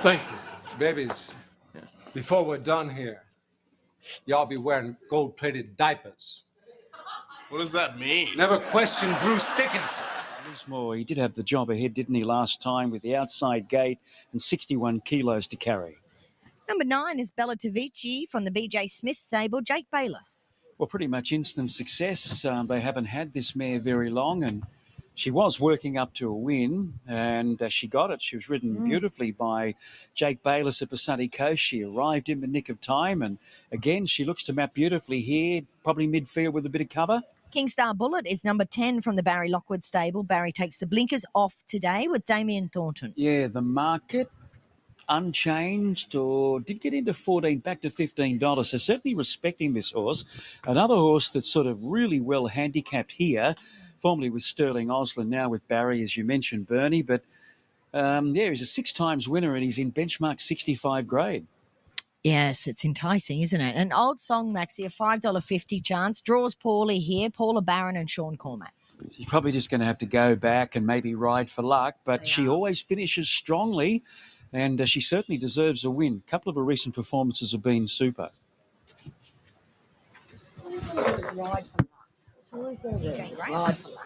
Thank you. Babies, before we're done here, y'all be wearing gold-plated diapers. What does that mean? Never question Bruce Dickinson. More, he did have the job ahead, didn't he, last time with the outside gate and 61 kilos to carry. Number 9 is Bella Tivaci from the BJ Smith stable, Jake Bayless. Well, pretty much instant success. They haven't had this mare very long, and she was working up to a win, and she got it. She was ridden beautifully by Jake Bayless at the Sunny Coast. She arrived in the nick of time, and again, she looks to map beautifully here, probably midfield with a bit of cover. Kingstar Bullet is number 10 from the Barry Lockwood stable. Barry takes the blinkers off today with Damien Thornton. Yeah, the market unchanged, or did get into 14 back to $15, so certainly respecting this horse. Another horse that's sort of really well handicapped here, formerly with Sterling Osland, now with Barry, as you mentioned, Bernie, but he's a 6 times winner and he's in benchmark 65 grade. Yes, it's enticing, isn't it? An old song, Maxie, a $5.50 chance, draws Paulie here, Paula Barron and Sean Cormack. She's probably just going to have to go back and maybe ride for luck, but she always finishes strongly, and she certainly deserves a win. A couple of her recent performances have been super. Ride for luck. It's always going to be ride for luck.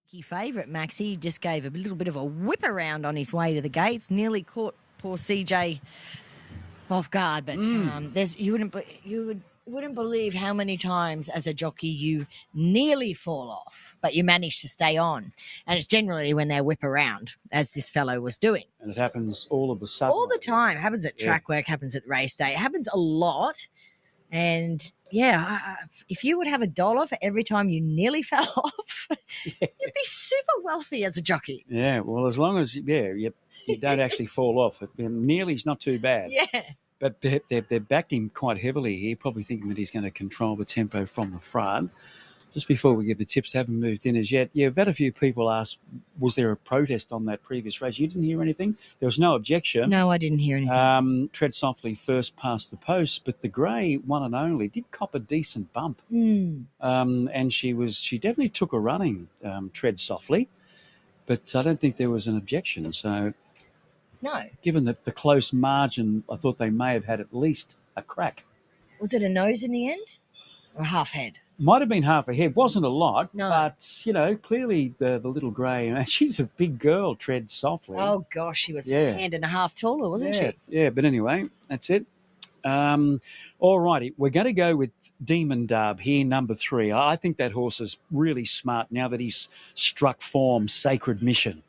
Key favourite, Maxie, just gave a little bit of a whip around on his way to the gates, nearly caught poor CJ off guard. But you wouldn't believe how many times as a jockey you nearly fall off, but you manage to stay on. And it's generally when they whip around, as this fellow was doing. And it happens all of a sudden. All the time. Happens at track work, happens at race day. It happens a lot. And if you would have $1 for every time you nearly fell off, you'd be super wealthy as a jockey. Yeah, well, as long as you don't actually fall off, nearly's not too bad. Yeah. But they've backed him quite heavily here, probably thinking that he's going to control the tempo from the front. Just before we give the tips, they haven't moved in as yet. Yeah, we've had a few people ask, was there a protest on that previous race? You didn't hear anything? There was no objection. No, I didn't hear anything. Tread Softly first past the post, but the grey one and only did cop a decent bump. And she definitely took a running, Tread Softly, but I don't think there was an objection. So No. given the close margin, I thought they may have had at least a crack. Was it a nose in the end or a half head? Might have been half a head. Wasn't a lot, No. but, clearly the little grey, she's a big girl, Tread Softly. Oh, gosh, she was a hand and a half taller, wasn't she? Yeah, but anyway, that's it. All righty, we're going to go with Demon Darb here, number 3. I think that horse is really smart now that he's struck form, Sacred Mission.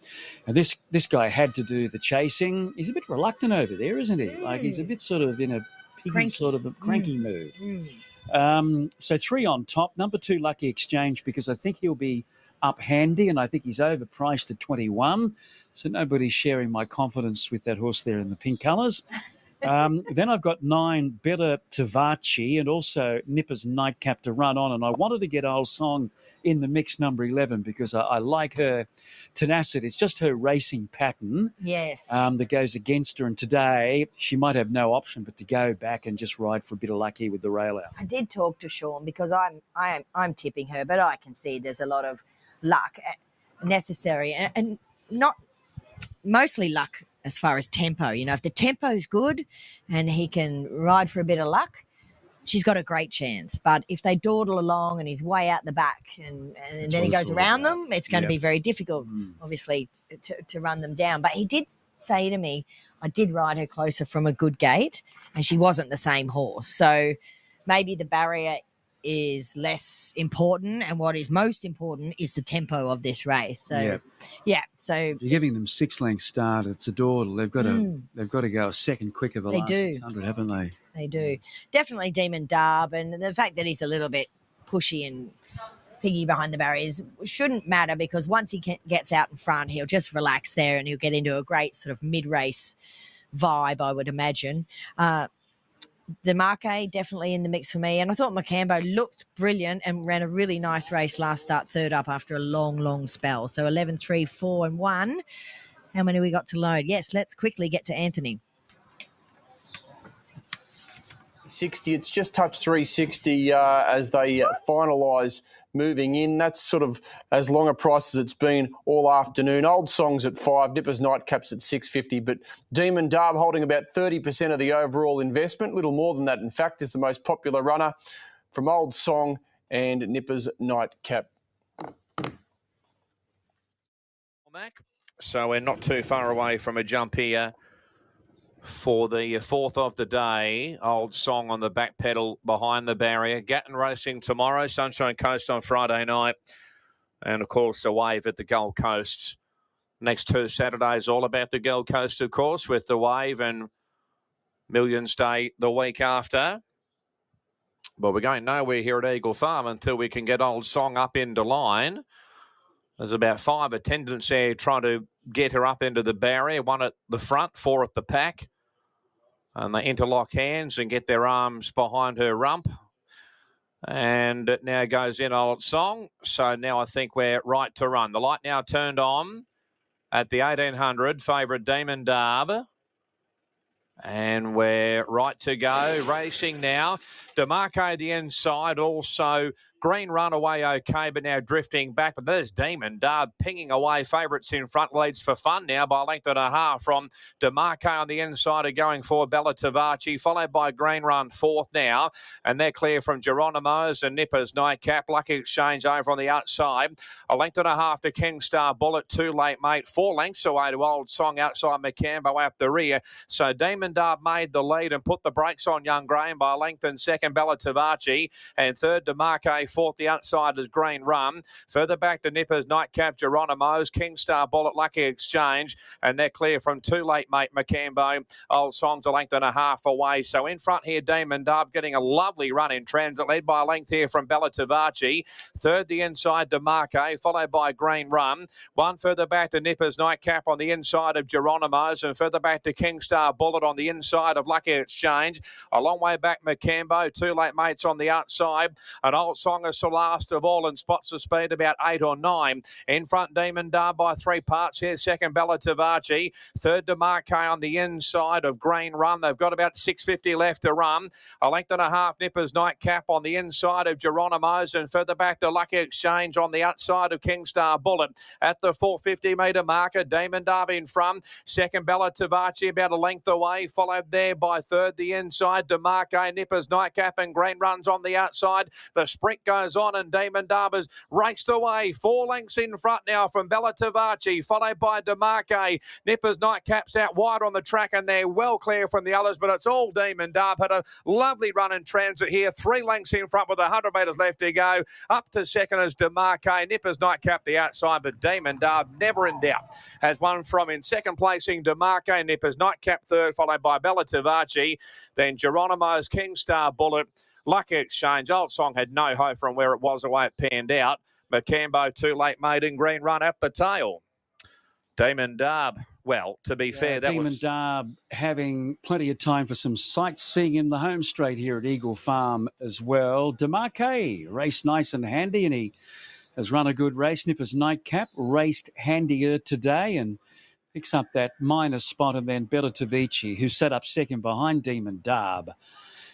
And this guy had to do the chasing. He's a bit reluctant over there, isn't he? Like he's a bit sort of in a piggy Cranky. sort of a cranky mood. So 3 on top. Number 2, Lucky Exchange, because I think he'll be up handy, and I think he's overpriced at 21. So nobody's sharing my confidence with that horse there in the pink colours. Then I've got 9, Bella Tivaci, and also Nippa's Nightcap to run on. And I wanted to get Old Song in the mix, number 11, because I like her tenacity. It's just her racing pattern that goes against her. And today she might have no option but to go back and just ride for a bit of luck here with the rail out. I did talk to Sean because I'm tipping her, but I can see there's a lot of luck necessary and not mostly luck as far as tempo. If the tempo's good and he can ride for a bit of luck, she's got a great chance. But if they dawdle along and he's way out the back and then he goes around them, it's going to be very difficult, obviously, to run them down. But he did say to me, I did ride her closer from a good gate and she wasn't the same horse. So maybe the barrier is less important, and what is most important is the tempo of this race. So, so you're giving them 6-length start. It's a dawdle. They've got to go a second quicker the last 600, haven't they? They do. Definitely Demon Darb, and the fact that he's a little bit pushy and piggy behind the barriers shouldn't matter, because once he gets out in front, he'll just relax there and he'll get into a great sort of mid-race vibe, I would imagine. Demarcay definitely in the mix for me, and I thought Macambo looked brilliant and ran a really nice race last start, third up after a long spell. So 11, 3, 4 and 1. How many we got to load? Yes, let's quickly get to Anthony. 60, it's just touched 360 as they finalise moving in. That's sort of as long a price as it's been all afternoon. Old Song's at 5, Nippa's Nightcap's at 650, but Demon Darb holding about 30% of the overall investment. Little more than that, in fact, is the most popular runner from Old Song and Nippa's Nightcap. So we're not too far away from a jump here for the 4th of the day. Old Song on the back pedal behind the barrier. Gatton racing tomorrow. Sunshine Coast on Friday night. And, of course, a Wave at the Gold Coast. Next 2 Saturdays, all about the Gold Coast, of course, with the Wave and Millions Day the week after. But we're going nowhere here at Eagle Farm until we can get Old Song up into line. There's about 5 attendants there trying to get her up into the barrier. 1 at the front, 4 at the pack. And they interlock hands and get their arms behind her rump. And it now goes in Old Song. So now I think we're right to run. The light now turned on at the 1800. Favourite Demon Darb. And we're right to go. Racing now. Demarcay the inside. Also Green Runaway okay, but now drifting back. But there's Demon Darb pinging away. Favourites in front, leads for fun now by a length and a half from Demarcay on the inside are going for Bella Tivaci, followed by Green Run 4th now. And they're clear from Geronimo's and Nippa's Nightcap. Lucky Exchange over on the outside. A length and a half to Kingstar Bullet. Too late, mate. 4 lengths away to Old Song outside Macambo out the rear. So Demon Darb made the lead and put the brakes on Yangari by a length, and second Bella Tivaci. And third Demarcay. 4th, the outside is Green Run. Further back to Nippa's Nightcap, Geronimo's, Kingstar Bullet, Lucky Exchange. And they're clear from Too Late, mate, Macambo. Old Song's a length and a half away. So in front here, Demon Darb getting a lovely run in transit, led by a length here from Bella Tivaci. Third, the inside, Demarcay, followed by Green Run. 1 further back to Nippa's Nightcap on the inside of Geronimo's, and further back to Kingstar Bullet on the inside of Lucky Exchange. A long way back, Macambo. Too Late, mates on the outside. And Old Song strongest to last of all, and spots of speed about 8 or 9. In front, Demon Darb by 3 parts here. Second, Bella Tivaci. Third, Demarcay on the inside of Green Run. They've got about 650 left to run. A length and a half, Nippa's Nightcap on the inside of Geronimo's, and further back to Lucky Exchange on the outside of Kingstar Bullet. At the 450-metre marker, Demon Darb in front. Second, Bella Tivaci about a length away, followed there by third, the inside, Demarcay, Nippa's Nightcap, and Green Run's on the outside. The sprint goes on, and Demon Darb has raced away. 4 lengths in front now from Bella Tivaci, followed by Demarcay. Nippa's Nightcap's out wide on the track, and they're well clear from the others, but it's all Demon Darb. Had a lovely run in transit here. 3 lengths in front with 100 metres left to go. Up to second is Demarcay. Nippa's Nightcap the outside, but Demon Darb never in doubt. Has won from in second placing Demarcay, Nippa's Nightcap third, followed by Bella Tivaci. Then Geronimo's Kingstar Bullet. Lucky Exchange. Old Song had no hope from where it was away it panned out. Macambo, Too Late Maiden, Green Run at the tail. Demon Darb. Well, to be fair, that Demon was... Darb having plenty of time for some sightseeing in the home straight here at Eagle Farm as well. Demarcay raced nice and handy, and he has run a good race. Nippa's Nightcap raced handier today and picks up that minor spot, and then Bella Tivaci, who set up second behind Demon Darb.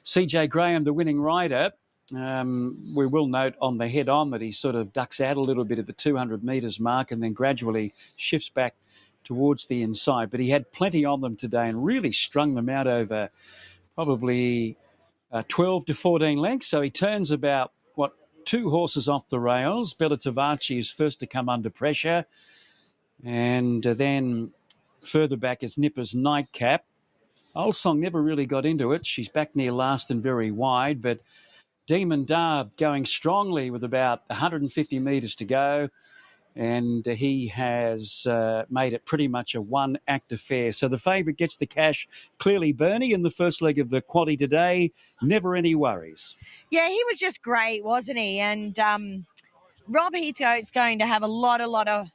CJ Graham, the winning rider. We will note on the head-on that he sort of ducks out a little bit at the 200 metres mark and then gradually shifts back towards the inside. But he had plenty on them today and really strung them out over probably 12 to 14 lengths. So he turns about, 2 horses off the rails. Bella Tivaci is first to come under pressure. And then further back is Nippa's Nightcap. Old Song never really got into it. She's back near last and very wide, but Demon Darb going strongly with about 150 metres to go, and he has made it pretty much a one-act affair. So the favourite gets the cash. Clearly Bernie in the first leg of the quaddie today. Never any worries. Yeah, he was just great, wasn't he? And Rob Heathcote's going to have a lot of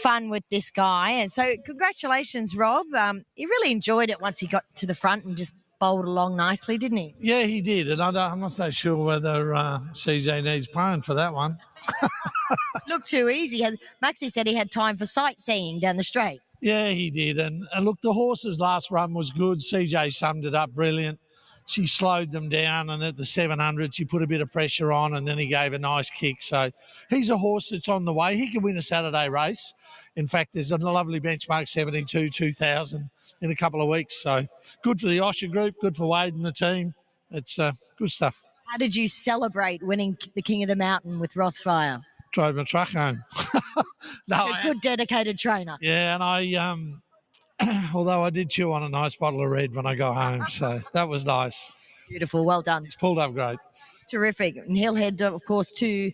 fun with this guy. And so congratulations, Rob. He really enjoyed it once he got to the front and just bowled along nicely, didn't he? Yeah, he did. And I'm not so sure whether CJ needs paying for that one. Looked too easy. Maxie said he had time for sightseeing down the straight. Yeah, he did. And look, the horse's last run was good. CJ summed it up brilliant. She slowed them down, and at the 700, she put a bit of pressure on, and then he gave a nice kick. So he's a horse that's on the way. He can win a Saturday race. In fact, there's a lovely benchmark 72, 2000 in a couple of weeks. So good for the Osher group, good for Wade and the team. It's good stuff. How did you celebrate winning the King of the Mountain with Rothfire? Drove my truck home. A good dedicated trainer. Yeah, and I although I did chew on a nice bottle of red when I got home, so that was nice. Beautiful, well done. It's pulled up great. Terrific. And he'll head, of course, to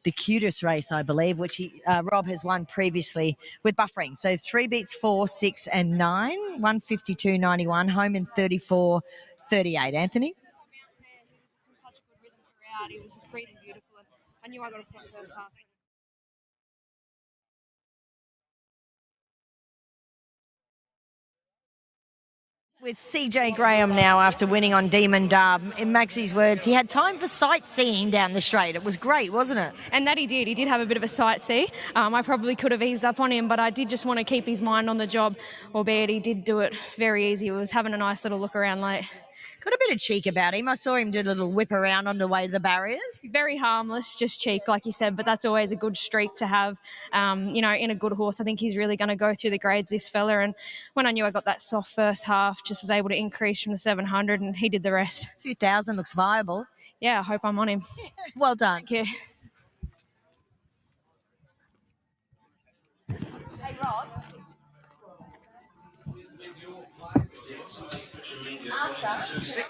the cutest race, I believe, which Rob has won previously with buffering. So 3 beats 4, 6 and 9, 152.91, home in 34.38. Anthony? He was just breathing beautiful. I knew I got a set first half. With CJ Graham now after winning on Demon Darb. In Maxie's words, he had time for sightseeing down the straight. It was great, wasn't it? And that he did. He did have a bit of a sightsee. I probably could have eased up on him, but I did just want to keep his mind on the job, albeit he did do it very easy. He was having a nice little look around late. Got a bit of cheek about him. I saw him do a little whip around on the way to the barriers. Very harmless, just cheek, like you said, but that's always a good streak to have, in a good horse. I think he's really going to go through the grades, this fella, and when I knew I got that soft first half, just was able to increase from the 700, and he did the rest. 2,000 looks viable. Yeah, I hope I'm on him. Well done. Thank you. Hey, Rob. After...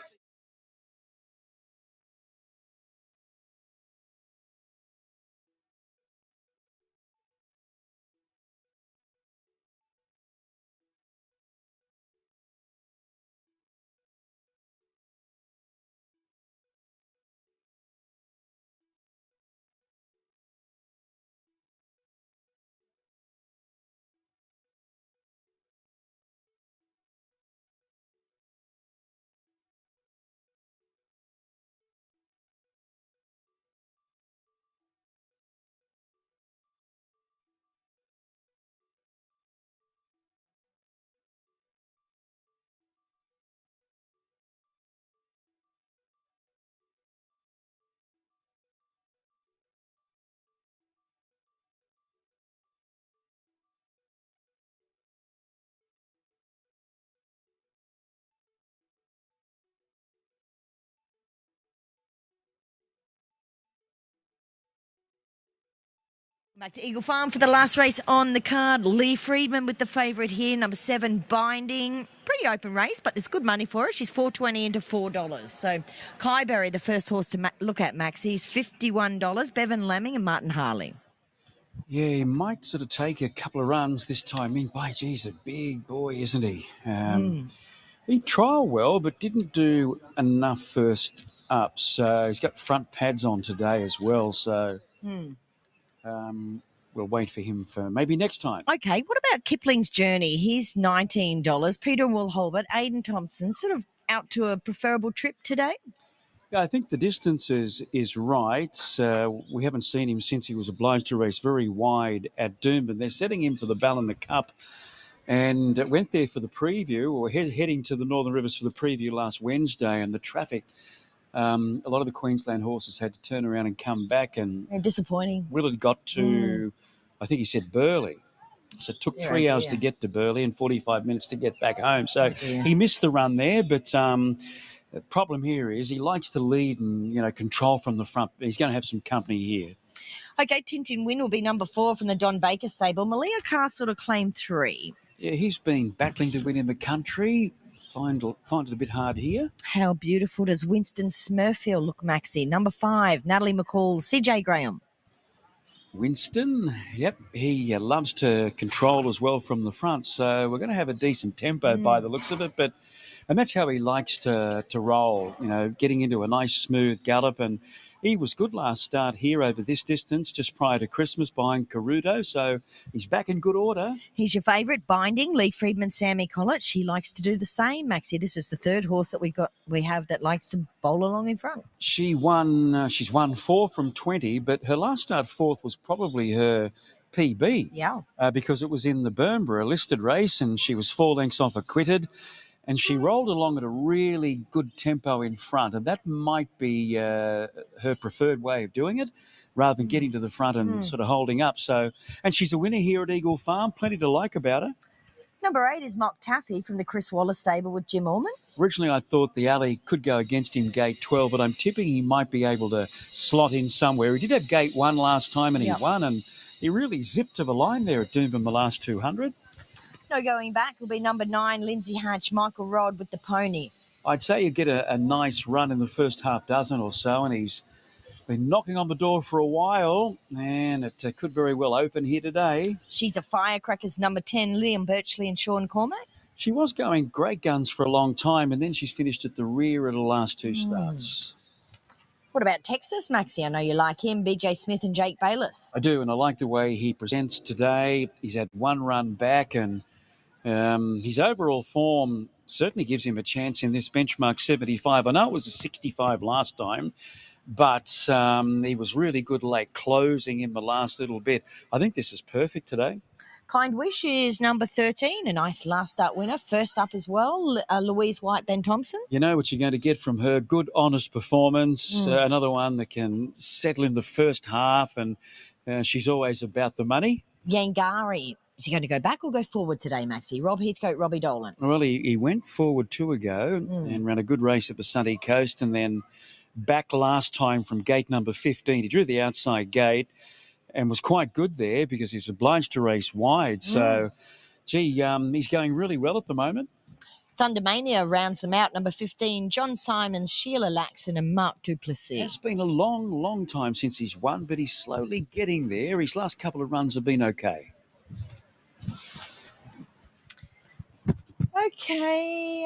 Back to Eagle Farm for the last race on the card. Lee Friedman with the favourite here, number 7, Binding. Pretty open race, but there's good money for her. She's $4.20 into $4. So Kyberry, the first horse to look at, Maxie, is $51. Bevan Lamming and Martin Harley. Yeah, he might sort of take a couple of runs this time. I mean, by geez, a big boy, isn't he? He trialled well, but didn't do enough first up. So he's got front pads on today as well. So we'll wait for him for maybe next time. Okay, what about Kipling's Journey? He's $19. Peter Woolholbert, Aidan Thompson, sort of out to a preferable trip today? Yeah, I think the distance is right. We haven't seen him since he was obliged to race very wide at Doomben. They're setting him for the Ballina Cup and went there for the preview, or heading to the Northern Rivers for the preview last Wednesday, and the traffic, a lot of the Queensland horses had to turn around and come back, and Disappointing. Willard got to, I think he said Burleigh. So it took 3 hours to get to Burleigh and 45 minutes to get back home. So he missed the run there, but the problem here is he likes to lead and, control from the front. He's going to have some company here. Okay, Tintin Win will be number 4 from the Don Baker stable. Malia Carr sort of claimed 3. Yeah, he's been battling to win in the country. Find it a bit hard here. How beautiful does Winston Smurfield look, Maxie? Number 5, Natalie McCall, CJ Graham. Winston, yep, he loves to control as well from the front. So we're going to have a decent tempo by the looks of it. And that's how he likes to roll, getting into a nice smooth gallop. And he was good last start here over this distance just prior to Christmas behind Caruto. So he's back in good order. He's your favourite, Binding, Lee Friedman, Sammy Collett. She likes to do the same, Maxie. This is the third horse that we have that likes to bowl along in front. She won. She's won 4 from 20, but her last start fourth was probably her PB. Yeah. Because it was in the Burnborough listed race, and she was 4 lengths off acquitted. And she rolled along at a really good tempo in front, and that might be her preferred way of doing it, rather than getting to the front and sort of holding up. So, and she's a winner here at Eagle Farm. Plenty to like about her. Number 8 is Mock Taffy from the Chris Wallace stable with Jim Orman. Originally, I thought the alley could go against him gate 12, but I'm tipping he might be able to slot in somewhere. He did have gate 1 last time, and he won, and he really zipped to the line there at Doomben the last 200. No going back will be number 9, Lindsay Hatch, Michael Rod with the pony. I'd say you get a nice run in the first half dozen or so, and he's been knocking on the door for a while, and it could very well open here today. She's a Firecrackers number 10, Liam Birchley and Sean Cormack. She was going great guns for a long time, and then she's finished at the rear of the last 2 starts. What about Texas, Maxie? I know you like him, BJ Smith and Jake Bayless. I do, and I like the way he presents today. He's had 1 run back, and his overall form certainly gives him a chance in this benchmark 75. I know it was a 65 last time, but he was really good late closing in the last little bit. I think this is perfect today. Kind Wish is number 13, a nice last start winner. First up as well, Louise White, Ben Thompson. You know what you're going to get from her. Good, honest performance. Another one that can settle in the first half, and she's always about the money. Yangari. Is he going to go back or go forward today, Maxie? Rob Heathcote, Robbie Dolan. Well, he went forward 2 ago and ran a good race at the Sunny Coast, and then back last time from gate number 15. He drew the outside gate and was quite good there because he's obliged to race wide. So, he's going really well at the moment. Thundermania rounds them out. Number 15, John Simons, Sheila Laxon and Mark Duplessis. It's been a long, long time since he's won, but he's slowly getting there. His last couple of runs have been okay. Okay.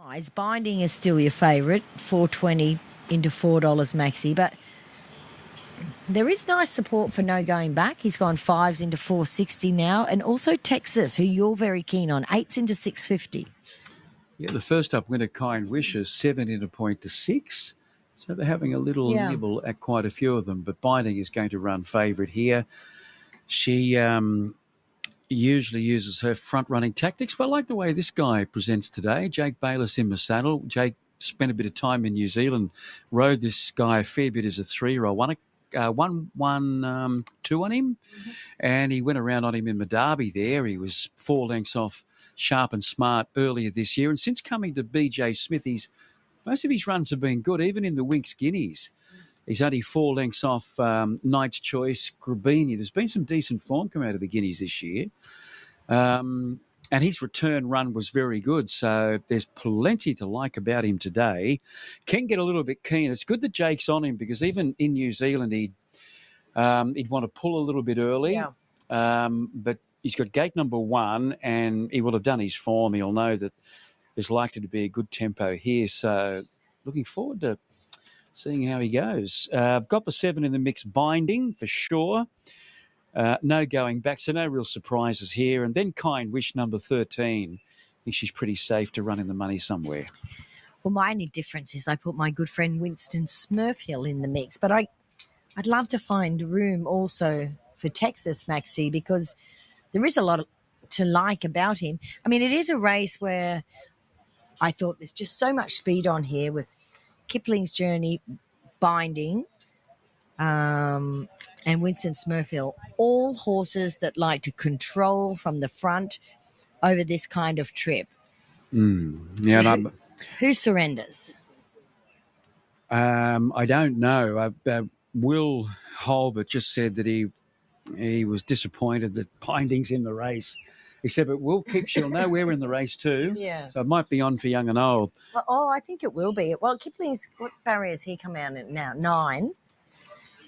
His binding is still your favourite, $4.20 into $4 maxi, but there is nice support for no going back. He's gone 5s into $4.60 now, and also Texas, who you're very keen on, 8s into $6.50. Yeah, the first up winner, Kind Wish, is 7 into point to 6. So they're having a little nibble at quite a few of them, but Binding is going to run favourite here. She usually uses her front-running tactics, but I like the way this guy presents today. Jake Bayless in the saddle. Jake spent a bit of time in New Zealand, rode this guy a fair bit as a 3-year-old. Won 2 on him, and he went around on him in the Derby there. He was 4 lengths off Sharp and Smart earlier this year, and since coming to BJ Smithies, most of his runs have been good, even in the Winx Guineas. He's only 4 lengths off Knight's Choice, Grabini. There's been some decent form come out of the Guineas this year. And his return run was very good. So there's plenty to like about him today. Can get a little bit keen. It's good that Jake's on him because even in New Zealand, he'd want to pull a little bit early. Yeah. But he's got gate number 1 and he will have done his form. He'll know that there's likely to be a good tempo here. So looking forward to seeing how he goes. I've got the 7 in the mix, Binding for sure. No going back, so no real surprises here. And then Kind Wish, number 13. I think she's pretty safe to run in the money somewhere. Well, my only difference is I put my good friend Winston Smurfhill in the mix, but I'd love to find room also for Texas Maxi because there is a lot to like about him. I mean, it is a race where I thought there's just so much speed on here with Kipling's Journey, Binding, and Winston Smurfhill, all horses that like to control from the front over this kind of trip. Yeah, So who surrenders? I don't know. Will Holbert just said that he was disappointed that Binding's in the race. He said, but Will she'll know we're in the race too. Yeah. So it might be on for young and old. Oh, I think it will be. Well, Kipling's, what barrier has he come out at now? 9.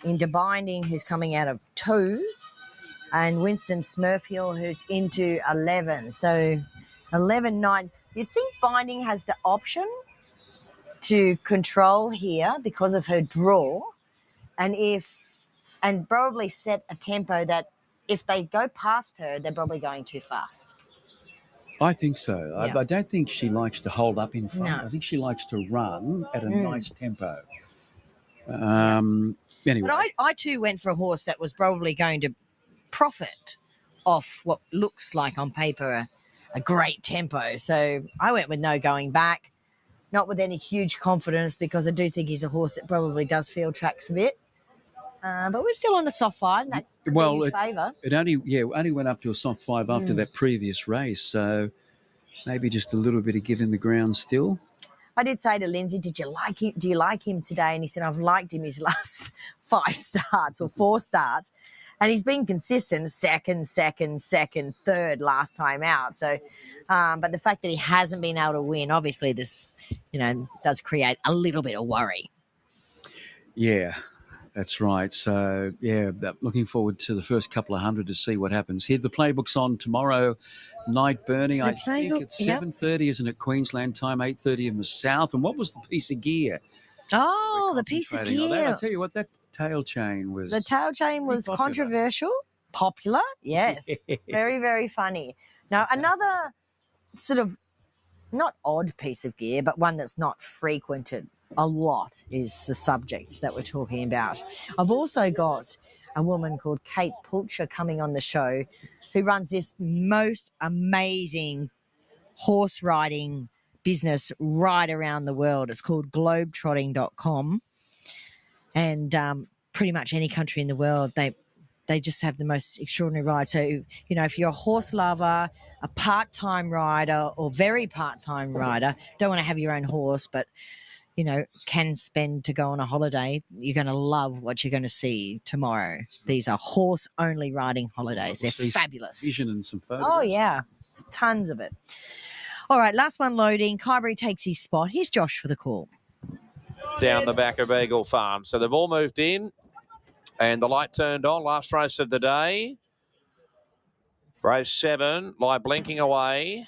Into Binding, who's coming out of 2. And Winston Smurfhill, who's into 11. So 11, 9. You'd think Binding has the option to control here because of her draw. And probably set a tempo that if they go past her, they're probably going too fast. I think so. Yeah. I don't think she likes to hold up in front. No. I think she likes to run at a nice tempo. Anyway. But I too went for a horse that was probably going to profit off what looks like on paper a great tempo. So I went with no going back, not with any huge confidence because I do think he's a horse that probably does field tracks a bit. But we're still on a soft 5, and that could be his favour. It only went up to a soft 5 after that previous race, so maybe just a little bit of giving the ground still. I did say to Lindsay, "Did you like him? Do you like him today?" And he said, "I've liked him his last 5 starts or 4 starts, and he's been consistent, second, third last time out." So, but the fact that he hasn't been able to win, obviously, this does create a little bit of worry. Yeah. That's right. So, looking forward to the first couple of 100 to see what happens here. The playbook's on tomorrow night, Bernie. I think it's 7:30, isn't it, Queensland time, 8:30 in the south. And what was the piece of gear? Oh, the piece of gear. I'll tell you what, that tail chain was... The tail chain was controversial, popular, yes. Very, very funny. Now, another sort of not odd piece of gear, but one that's not frequented a lot is the subject that we're talking about. I've also got a woman called Kate Pulcher coming on the show who runs this most amazing horse riding business right around the world. It's called globetrotting.com. And pretty much any country in the world, they just have the most extraordinary rides. So, if you're a horse lover, a part-time rider or very part-time rider, don't want to have your own horse, but can spend to go on a holiday, you're going to love what you're going to see tomorrow. These are horse-only riding holidays. They're fabulous. Vision and some photos. Oh, yeah. There's tons of it. All right, last one loading. Kyrie takes his spot. Here's Josh for the call. Down the back of Eagle Farm. So they've all moved in, and the light turned on. Last race of the day. Race 7, light blinking away.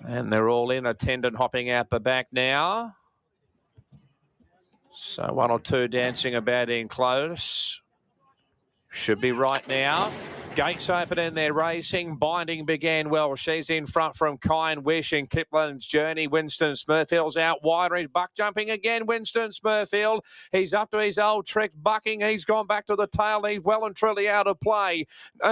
And they're all in. Attendant hopping out the back now. So 1 or 2 dancing about in close. Should be right now. Gates open and they're racing. Binding began well. She's in front from Kind Wish and Kiplin's Journey. Winston Smurfield's out wider. He's buck jumping again. Winston Smurfield. He's up to his old trick. Bucking. He's gone back to the tail. He's well and truly out of play.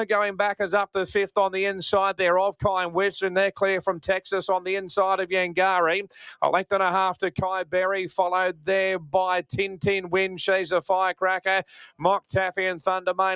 Going back is up to 5th on the inside there of Kind Wish. And they're clear from Texas on the inside of Yangari. A length and a half to Kai Berry. Followed there by Tintin Win. She's a firecracker. Mock Taffy and Thundermania.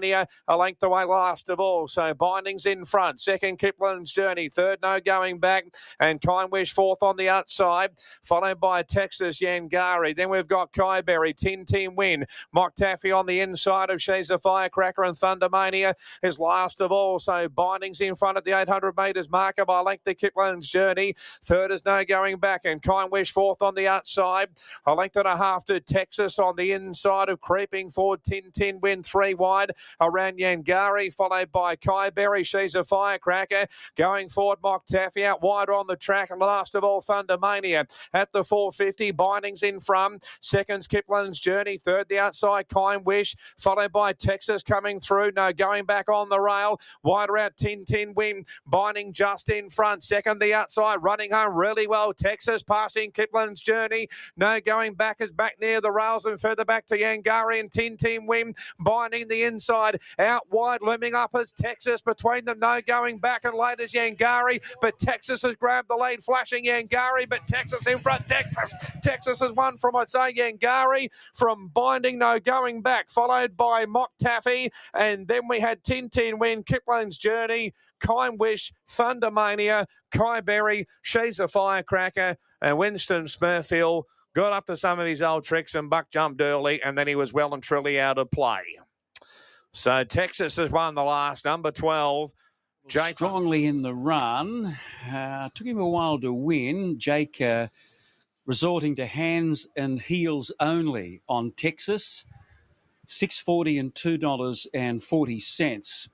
A length away last of all. So Binding's in front. Second, Kiplin's Journey. Third, No Going Back. And Kind Wish fourth on the outside. Followed by Texas Yangari. Then we've got Kyberry, Tintin Win. Mock Taffy on the inside of She's a Firecracker, and Thundermania is last of all. So Binding's in front at the 800 metres marker by length the Kiplin's Journey. Third is No Going Back. And Kind Wish fourth on the outside. A length and a half to Texas on the inside of creeping forward. Tintin Win 3 wide around Yangari, followed by Kyberry. She's a Firecracker. Going forward, Mock Taffy out wider on the track, and last of all, Thundermania at the 450. Bindings in front. Seconds, Kiplin's Journey. Third, the outside, Kind Wish, followed by Texas coming through. No Going Back on the rail. Wider out, Tintin Win. Binding just in front. Second, the outside, running home really well. Texas passing Kiplin's Journey. No Going Back is back near the rails and further back to Yangari and Tintin Win. Binding the inside. Out wide, looming up as Texas. Between them, No Going Back, and late as Yangari. But Texas has grabbed the lead, flashing Yangari. But Texas in front. Texas has won from, I'd say, Yangari. From Binding, No Going Back. Followed by Mock Taffy. And then we had Tintin Win, Kiplin's Journey, Kind Wish, Thundermania, Kyberry, She's a Firecracker, and Winston Smurfield got up to some of his old tricks and buck jumped early, and then he was well and truly out of play. So Texas has won the last, number 12. Jake Strongly in the run. Took him a while to win. Jake resorting to hands and heels only on Texas. $6.40 and $2.40.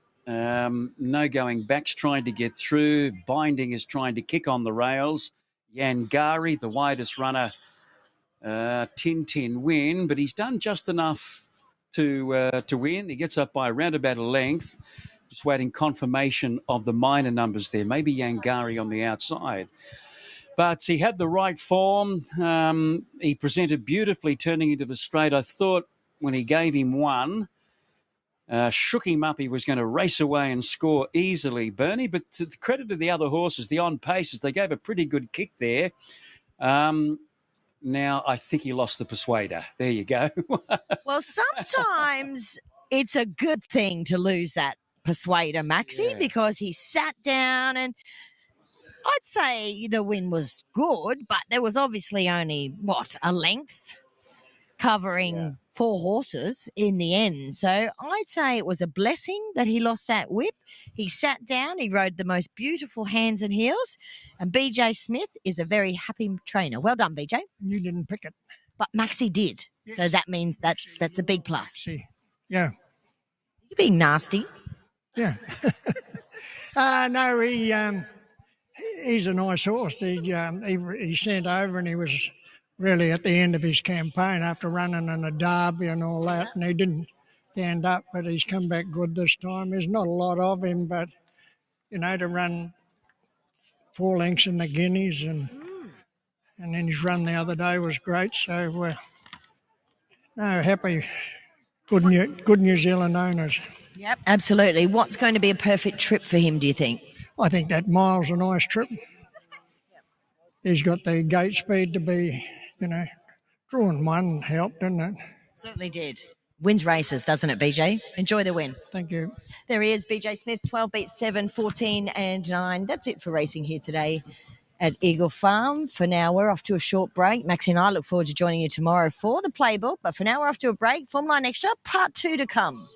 No Going Back's trying to get through. Binding is trying to kick on the rails. Yangari, the widest runner, Tintin Win, but he's done just enough to win. He gets up by around about a length. Just waiting confirmation of the minor numbers there. Maybe Yangari on the outside. But he had the right form. He presented beautifully turning into the straight. I thought when he gave him one, shook him up, he was going to race away and score easily, Bernie. But to the credit of the other horses, the on-paces, they gave a pretty good kick there. Now, I think he lost the Persuader. There you go. Well, sometimes it's a good thing to lose that Persuader, Maxie, because he sat down, and I'd say the win was good, but there was obviously only, a length covering 4 horses in the end. So I'd say it was a blessing that he lost that whip. He sat down, he rode the most beautiful hands and heels, and BJ Smith is a very happy trainer. Well done, BJ. You didn't pick it. But Maxie did. Yes. So that means that's a big plus. See, yeah. You're being nasty. Yeah. No, he's a nice horse. He sent over, and he was really at the end of his campaign after running in a derby and all that, and he didn't stand up, but he's come back good this time. There's not a lot of him, but, to run 4 lengths in the Guineas, and then his run the other day was great. So, happy, good New Zealand owners. Yep, absolutely. What's going to be a perfect trip for him, do you think? I think that mile's a nice trip. He's got the gate speed to be, drawing one helped, didn't it? Certainly did. Wins races, doesn't it, BJ? Enjoy the win. Thank you. There he is, BJ Smith, 12 beats 7, 14 and 9. That's it for racing here today at Eagle Farm. For now, we're off to a short break. Maxie and I look forward to joining you tomorrow for the playbook. But for now, we're off to a break. Formula 9 Extra, part 2 to come.